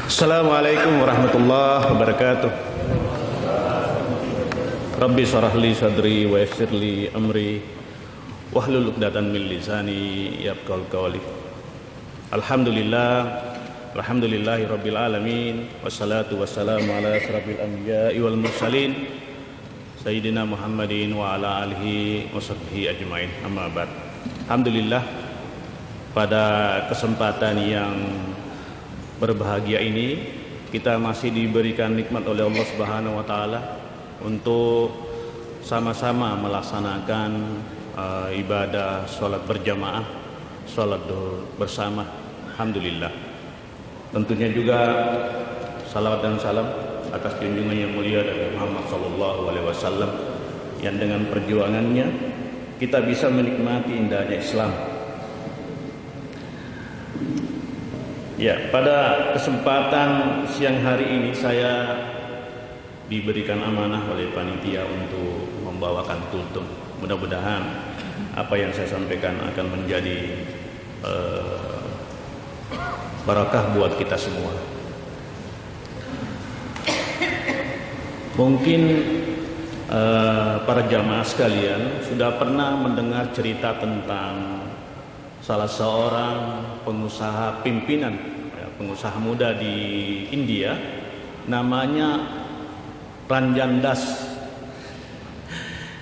Assalamualaikum warahmatullahi wabarakatuh. Rabbi shrah li sadri wa yassir li amri wahlul 'uqdatam min lisani yafqahu qawli. Alhamdulillahi rabbil alamin wassalatu wassalamu ala asyrafil anbiya'i wal mursalin sayyidina Muhammadin wa ala alihi washabbihi ajmain. Amma ba'd. Alhamdulillah, pada kesempatan yang berbahagia ini kita masih diberikan nikmat oleh Allah Subhanahu wa taala untuk sama-sama melaksanakan ibadah salat berjamaah, salat bersama. Alhamdulillah. Tentunya juga salawat dan salam atas junjungan yang mulia dari Muhammad sallallahu alaihi wasallam yang dengan perjuangannya kita bisa menikmati indahnya Islam. Ya, pada kesempatan siang hari ini saya diberikan amanah oleh panitia untuk membawakan kultum. Mudah-mudahan apa yang saya sampaikan akan menjadi barakah buat kita semua. Mungkin para jamaah sekalian sudah pernah mendengar cerita tentang salah seorang pengusaha pimpinan, pengusaha muda di India, namanya Ranjan Das.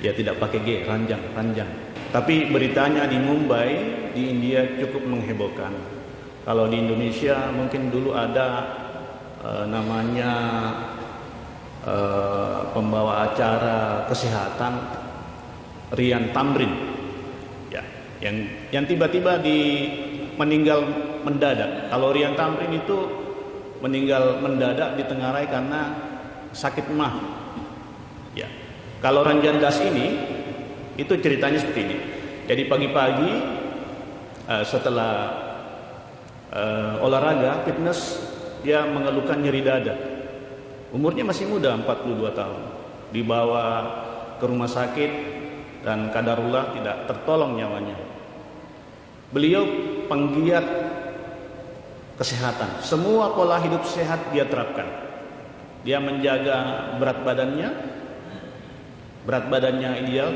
Ya, tidak pakai G, Ranjan. Tapi beritanya di Mumbai, di India cukup menghebohkan. Kalau di Indonesia mungkin dulu ada namanya pembawa acara kesehatan Rian Tamrin. Yang tiba-tiba meninggal mendadak. Kalau Rian Tamrin itu meninggal mendadak ditengarai karena sakit mah. Ya. Kalau Ranjan Das ini itu ceritanya seperti ini. Jadi pagi-pagi setelah olahraga fitness, dia mengeluhkan nyeri dada. Umurnya masih muda, 42 tahun. Dibawa ke rumah sakit dan qadarullah tidak tertolong nyawanya. Beliau penggiat kesehatan. Semua pola hidup sehat dia terapkan. Dia menjaga berat badannya ideal.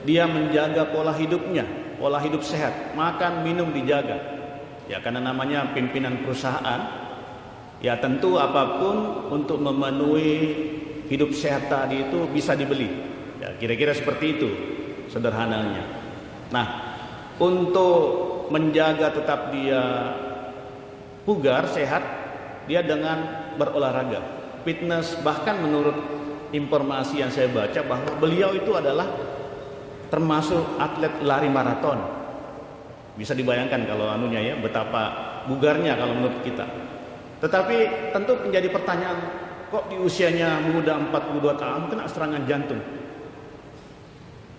Dia menjaga pola hidupnya, pola hidup sehat, makan minum dijaga. Ya, karena namanya pimpinan perusahaan, ya tentu apapun untuk memenuhi hidup sehat tadi itu bisa dibeli. Ya, kira-kira seperti itu sederhananya. Nah, untuk menjaga tetap dia bugar, sehat, dia dengan berolahraga, fitness. Bahkan menurut informasi yang saya baca bahwa beliau itu adalah termasuk atlet lari maraton. Bisa dibayangkan kalau anunya ya, betapa bugarnya kalau menurut kita. Tetapi tentu menjadi pertanyaan, kok di usianya muda 42 tahun kena serangan jantung?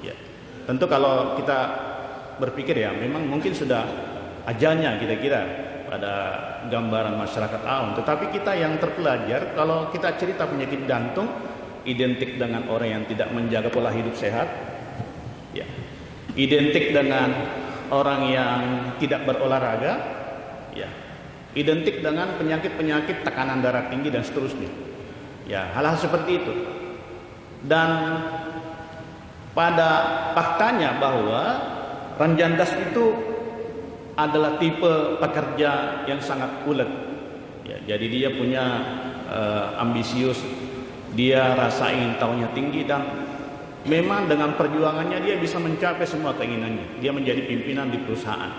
Ya, tentu kalau kita berpikir ya memang mungkin sudah ajalnya kira-kira pada gambaran masyarakat awam. Tetapi kita yang terpelajar, kalau kita cerita penyakit jantung identik dengan orang yang tidak menjaga pola hidup sehat, ya, identik dengan orang yang tidak berolahraga, ya, identik dengan penyakit-penyakit tekanan darah tinggi dan seterusnya. Ya, hal-hal seperti itu. Dan pada faktanya bahwa Ranjan Das itu adalah tipe pekerja yang sangat ulet. Ya, jadi dia punya ambisius, dia rasa ingin tahunya tinggi, dan memang dengan perjuangannya dia bisa mencapai semua keinginannya. Dia menjadi pimpinan di perusahaan.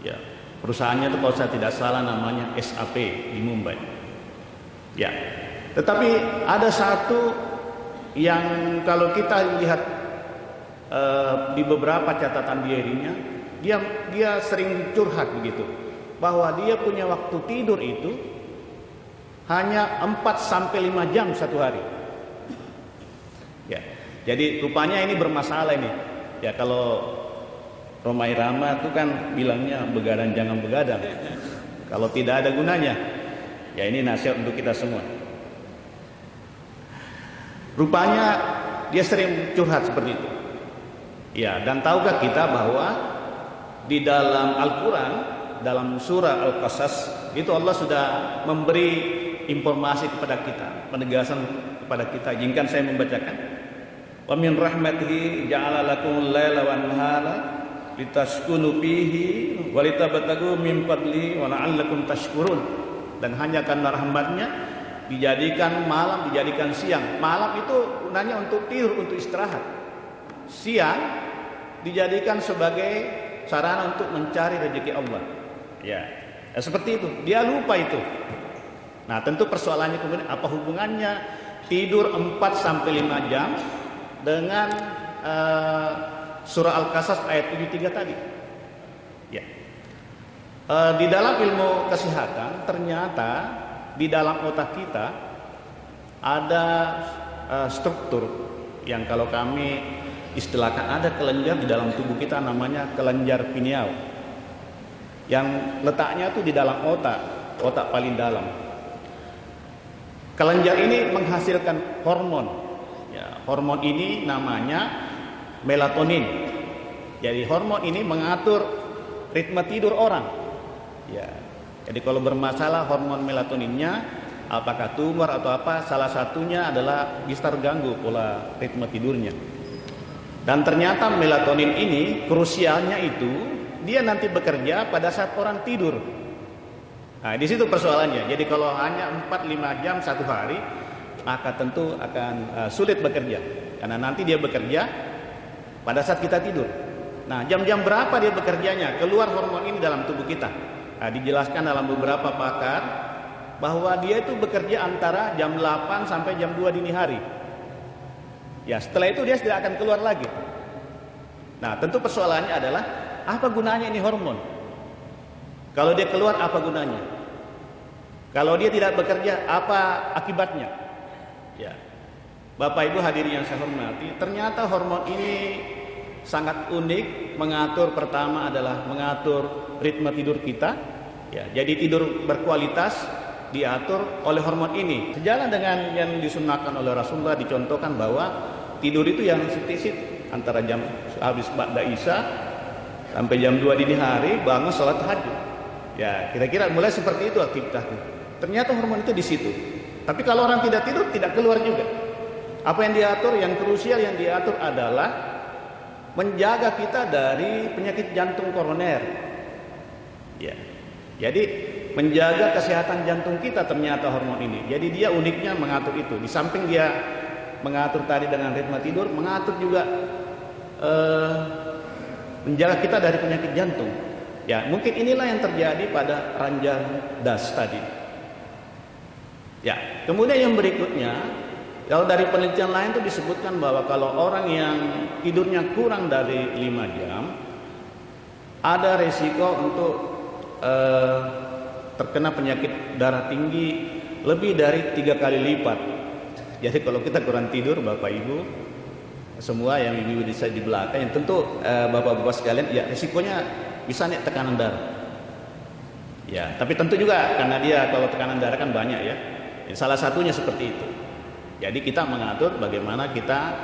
Ya, perusahaannya itu kalau saya tidak salah namanya SAP di Mumbai. Ya, tetapi ada satu yang kalau kita lihat di beberapa catatan dirinya, dia sering curhat begitu, bahwa dia punya waktu tidur itu hanya 4-5 jam satu hari. Ya, jadi rupanya ini bermasalah ini. Ya, kalau Roma Irama itu kan bilangnya begadang jangan begadang. Kalau tidak ada gunanya. Ya, ini nasihat untuk kita semua. Rupanya dia sering curhat seperti itu. Ya, dan tahukah kita bahwa di dalam Al-Quran dalam surah Al-Qasas itu Allah sudah memberi informasi kepada kita, penegasan kepada kita. Izinkan saya membacakan. Wa min rahmatihi ja'ala lakumul laila wan nahara litaskunu fihi wa litabtagu min fadli wa la'allakum tashkurun. Dan hanya karena rahmatnya dijadikan malam, dijadikan siang. Malam itu gunanya untuk tidur, untuk istirahat. Siang dijadikan sebagai sarana untuk mencari rezeki Allah. Ya, seperti itu. Dia lupa itu. Nah, tentu persoalannya kemudian apa hubungannya tidur 4 sampai 5 jam dengan surah Al-Qasas ayat 73 tadi. Ya. Di dalam ilmu kesehatan ternyata di dalam otak kita ada struktur yang kalau kami istilahkan ada kelenjar di dalam tubuh kita namanya kelenjar pineal. Yang letaknya tuh di dalam otak paling dalam. Kelenjar ini menghasilkan hormon. Ya, hormon ini namanya melatonin. Jadi hormon ini mengatur ritme tidur orang. Ya. Jadi kalau bermasalah hormon melatoninnya, apakah tumor atau apa, salah satunya adalah bisa terganggu pola ritme tidurnya. Dan ternyata melatonin ini krusialnya itu dia nanti bekerja pada saat orang tidur. Nah, di situ persoalannya. Jadi kalau hanya 4-5 jam satu hari, maka tentu akan sulit bekerja. Karena nanti dia bekerja pada saat kita tidur. Nah, jam-jam berapa dia bekerjanya? Keluar hormon ini dalam tubuh kita. Nah, dijelaskan dalam beberapa pakar bahwa dia itu bekerja antara jam 8 sampai jam 2 dini hari. Ya, setelah itu dia tidak akan keluar lagi. Nah, tentu persoalannya adalah apa gunanya ini hormon? Kalau dia keluar apa gunanya? Kalau dia tidak bekerja apa akibatnya? Ya. Bapak Ibu hadirin yang saya hormati, ternyata hormon ini sangat unik, mengatur pertama adalah mengatur ritme tidur kita. Ya, jadi tidur berkualitas diatur oleh hormon ini. Sejalan dengan yang disunnahkan oleh Rasulullah, dicontohkan bahwa tidur itu yang setisit antara jam habis ba'da Isya sampai jam 2 dini hari bangun salat tahajud. Ya, kira-kira mulai seperti itu aktivitasnya. Ternyata hormon itu di situ. Tapi kalau orang tidak tidur tidak keluar juga. Apa yang diatur, yang krusial yang diatur adalah menjaga kita dari penyakit jantung koroner. Ya. Jadi menjaga kesehatan jantung kita ternyata hormon ini. Jadi dia uniknya mengatur itu. Di samping dia mengatur tadi dengan ritme tidur, mengatur juga menjaga kita dari penyakit jantung. Ya, mungkin inilah yang terjadi pada ranjang das tadi. Ya, kemudian yang berikutnya, kalau dari penelitian lain itu disebutkan bahwa kalau orang yang tidurnya kurang dari 5 jam, ada resiko untuk terkena penyakit darah tinggi lebih dari 3 kali lipat. Jadi kalau kita kurang tidur, Bapak Ibu semua yang ibu bisa di belakang, yang tentu Bapak-bapak sekalian, ya risikonya bisa naik tekanan darah. Ya, tapi tentu juga karena dia kalau tekanan darah kan banyak ya. Salah satunya seperti itu. Jadi kita mengatur bagaimana kita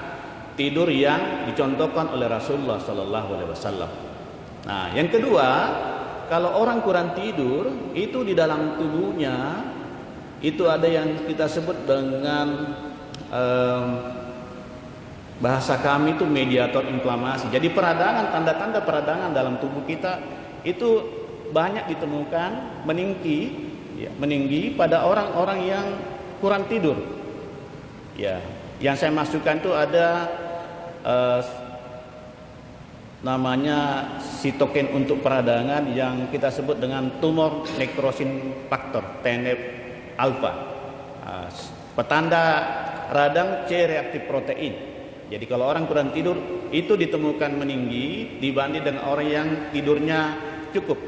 tidur yang dicontohkan oleh Rasulullah Sallallahu Alaihi Wasallam. Nah, yang kedua, kalau orang kurang tidur itu di dalam tubuhnya itu ada yang kita sebut dengan bahasa kami itu mediator inflamasi. Jadi peradangan, tanda-tanda peradangan dalam tubuh kita itu banyak ditemukan meninggi pada orang-orang yang kurang tidur. Ya, yang saya masukkan itu ada namanya sitokin untuk peradangan yang kita sebut dengan tumor necrosis factor TNF alpha. Petanda radang C reaktif protein. Jadi kalau orang kurang tidur itu ditemukan meninggi dibanding dengan orang yang tidurnya cukup.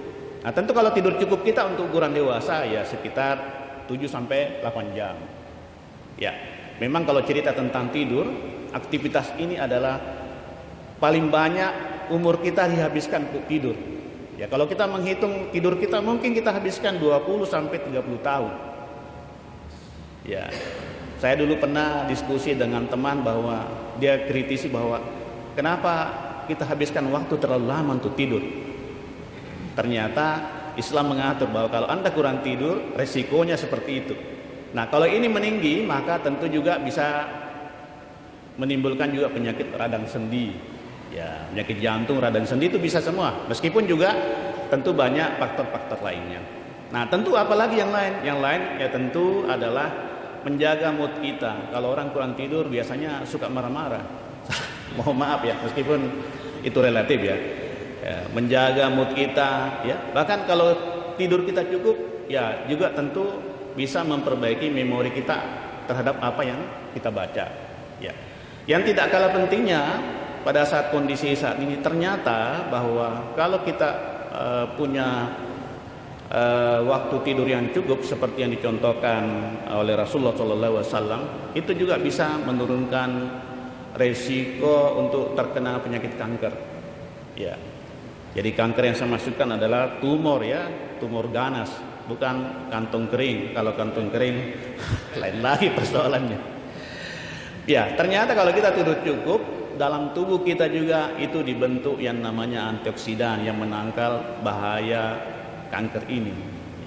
Nah, tentu kalau tidur cukup kita untuk ukuran dewasa ya sekitar 7 sampai 8 jam. Ya, memang kalau cerita tentang tidur, aktivitas ini adalah paling banyak umur kita dihabiskan untuk tidur. Ya, kalau kita menghitung tidur kita mungkin kita habiskan 20 sampai 30 tahun. Ya. Saya dulu pernah diskusi dengan teman bahwa dia kritisi bahwa kenapa kita habiskan waktu terlalu lama untuk tidur. Ternyata Islam mengatur bahwa kalau Anda kurang tidur, resikonya seperti itu. Nah, kalau ini meninggi, maka tentu juga bisa menimbulkan juga penyakit radang sendi. Ya, penyakit jantung, radang sendi itu bisa semua. Meskipun juga tentu banyak faktor-faktor lainnya. Nah, tentu apalagi yang lain? Yang lain ya tentu adalah menjaga mood kita. Kalau orang kurang tidur biasanya suka marah-marah. Mohon maaf ya, meskipun itu relatif ya. Menjaga mood kita ya. Bahkan kalau tidur kita cukup ya juga tentu bisa memperbaiki memori kita terhadap apa yang kita baca ya. Yang tidak kalah pentingnya pada saat kondisi saat ini ternyata bahwa kalau kita punya waktu tidur yang cukup seperti yang dicontohkan oleh Rasulullah SAW, itu juga bisa menurunkan resiko untuk terkena penyakit kanker ya. Jadi kanker yang saya maksudkan adalah tumor ya, tumor ganas, bukan kantong kering. Kalau kantong kering lain lagi persoalannya. Ya, ternyata kalau kita tidur cukup, dalam tubuh kita juga itu dibentuk yang namanya antioksidan yang menangkal bahaya kanker ini.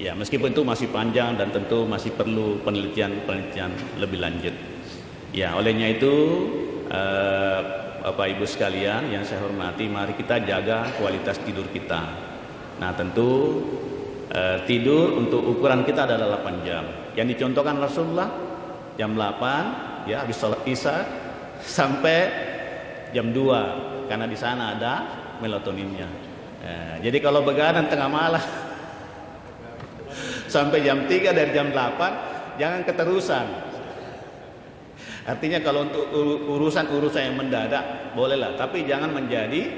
Ya, meskipun itu masih panjang dan tentu masih perlu penelitian lebih lanjut. Ya, olehnya itu Bapak Ibu sekalian yang saya hormati, mari kita jaga kualitas tidur kita. Nah, tentu tidur untuk ukuran kita adalah 8 jam. Yang dicontohkan Rasulullah jam 8 ya habis sholat Isya sampai jam 2 karena di sana ada melatoninnya. Jadi kalau begadang tengah malam sampai jam 3 dari jam 8 jangan keterusan. Artinya kalau untuk urusan-urusan yang mendadak bolehlah, tapi jangan menjadi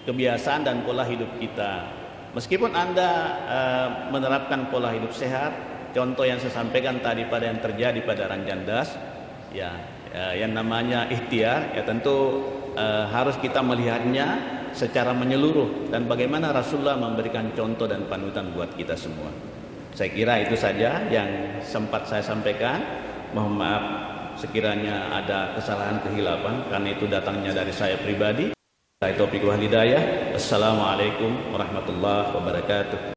kebiasaan dan pola hidup kita. Meskipun Anda menerapkan pola hidup sehat, contoh yang saya sampaikan tadi pada yang terjadi pada Ranjan Das, ya, yang namanya ikhtiar, ya tentu harus kita melihatnya secara menyeluruh dan bagaimana Rasulullah memberikan contoh dan panutan buat kita semua. Saya kira itu saja yang sempat saya sampaikan. Mohon maaf sekiranya ada kesalahan kehilafan karena itu datangnya dari saya pribadi. Taufiq wal hidayah. Assalamualaikum warahmatullahi wabarakatuh.